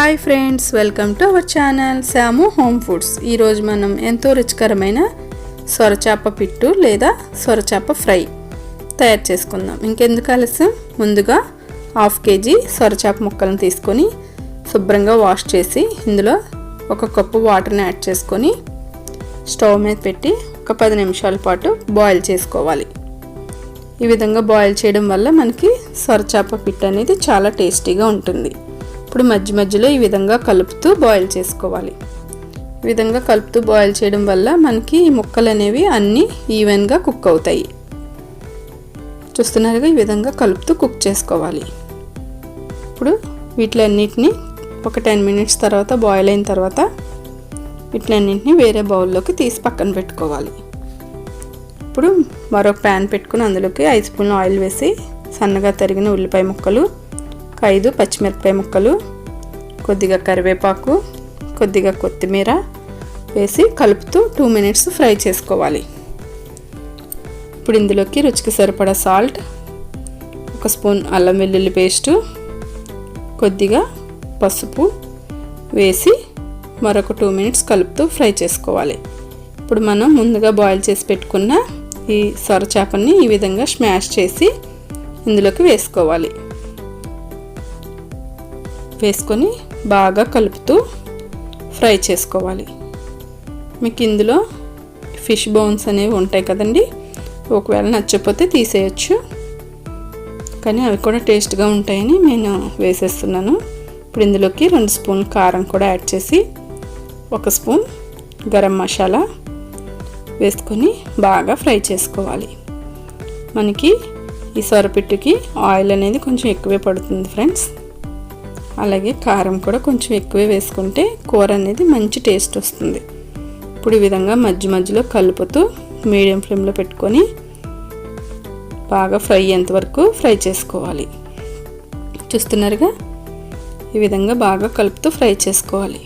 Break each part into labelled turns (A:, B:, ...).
A: Hi friends, welcome to our channel Shamu home foods. ఈరోజు మనం ఎంతో రుచికరమైన సొరచాప పిట్టు లేదా సొరచాప ఫ్రై తయారు చేసుకుందాం. ఇంకెందుకు ఆలస్యం, ముందుగా 1/2 kg సొరచాప ముక్కలను తీసుకొని శుభ్రంగా వాష్ చేసి ఇందులో 1 కప్పు వాటర్ని యాడ్ చేసుకొని స్టవ్ మీద పెట్టి ఒక 10 నిమిషాల పాటు బాయిల్ చేసుకోవాలి. ఈ విధంగా బాయిల్ చేయడం వల్ల మనకి సొరచాప పిట్టు అనేది చాలా టేస్టీగా ఉంటుంది. ఇప్పుడు మధ్య మధ్యలో ఈ విధంగా కలుపుతూ బాయిల్ చేసుకోవాలి. ఈ విధంగా కలుపుతూ బాయిల్ చేయడం వల్ల మనకి ఈ ముక్కలు అనేవి అన్నీ ఈవెన్గా కుక్ అవుతాయి. చూస్తున్నారుగా, ఈ విధంగా కలుపుతూ కుక్ చేసుకోవాలి. ఇప్పుడు వీటిలన్నిటిని ఒక 10 మినిట్స్ తర్వాత బాయిల్ అయిన తర్వాత వీటిలన్నింటినీ వేరే బౌల్లోకి తీసి పక్కన పెట్టుకోవాలి. ఇప్పుడు మరొక ప్యాన్ పెట్టుకుని అందులోకి 5 స్పూన్ల ఆయిల్ వేసి సన్నగా తరిగిన ఉల్లిపాయ ముక్కలు, 5 పచ్చిమిరపకాయ ముక్కలు, కొద్దిగా కరివేపాకు, కొద్దిగా కొత్తిమీర వేసి కలుపుతూ 2 మినిట్స్ ఫ్రై చేసుకోవాలి. ఇప్పుడు ఇందులోకి రుచికి సరిపడా సాల్ట్, 1 స్పూన్ అల్లం వెల్లుల్లి పేస్టు, కొద్దిగా పసుపు వేసి మరొక 2 మినిట్స్ కలుపుతూ ఫ్రై చేసుకోవాలి. ఇప్పుడు మనం ముందుగా బాయిల్ చేసి పెట్టుకున్న ఈ సొరచాపని ఈ విధంగా స్మాష్ చేసి ఇందులోకి వేసుకోవాలి. వేసుకొని బాగా కలుపుతూ ఫ్రై చేసుకోవాలి. మీకు ఇందులో ఫిష్ బోన్స్ అనేవి ఉంటాయి కదండి, ఒకవేళ నచ్చకపోతే తీసేయచ్చు, కానీ అవి కూడా టేస్ట్గా ఉంటాయని నేను వేసేస్తున్నాను. ఇప్పుడు ఇందులోకి 2 స్పూన్ల కారం కూడా యాడ్ చేసి 1 స్పూన్ గరం మసాలా వేసుకొని బాగా ఫ్రై చేసుకోవాలి. మనకి ఈ సొరపిట్టుకి ఆయిల్ అనేది కొంచెం ఎక్కువే పడుతుంది ఫ్రెండ్స్. అలాగే కారం కూడా కొంచెం ఎక్కువే వేసుకుంటే కూర అనేది మంచి టేస్ట్ వస్తుంది. ఇప్పుడు ఈ విధంగా మధ్య మధ్యలో కలుపుతూ మీడియం ఫ్లేమ్లో పెట్టుకొని బాగా ఫ్రై అయ్యేంత వరకు ఫ్రై చేసుకోవాలి. చూస్తున్నారుగా, ఈ విధంగా బాగా కలుపుతూ ఫ్రై చేసుకోవాలి.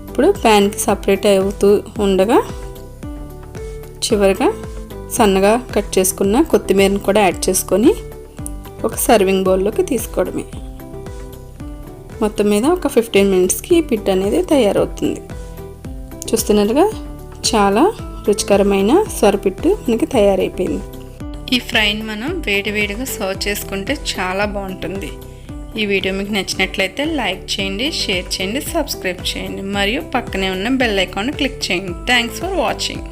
A: ఇప్పుడు ప్యాన్కి సపరేట్ అవుతూ ఉండగా చివరిగా సన్నగా కట్ చేసుకున్న కొత్తిమీరని కూడా యాడ్ చేసుకొని ఒక సర్వింగ్ బౌల్లోకి తీసుకోవడమే. మొత్తం మీద ఒక 15 మినిట్స్కి పిట్టు అనేది తయారవుతుంది. చూస్తున్నారుగా, చాలా రుచికరమైన సొరపిట్టు మనకి తయారైపోయింది. ఈ ఫ్రైని మనం వేడివేడిగా సర్వ్ చేసుకుంటే చాలా బాగుంటుంది. ఈ వీడియో మీకు నచ్చినట్లయితే లైక్ చేయండి, షేర్ చేయండి, సబ్స్క్రైబ్ చేయండి మరియు పక్కనే ఉన్న బెల్ ఐకాన్ క్లిక్ చేయండి. Thanks for watching.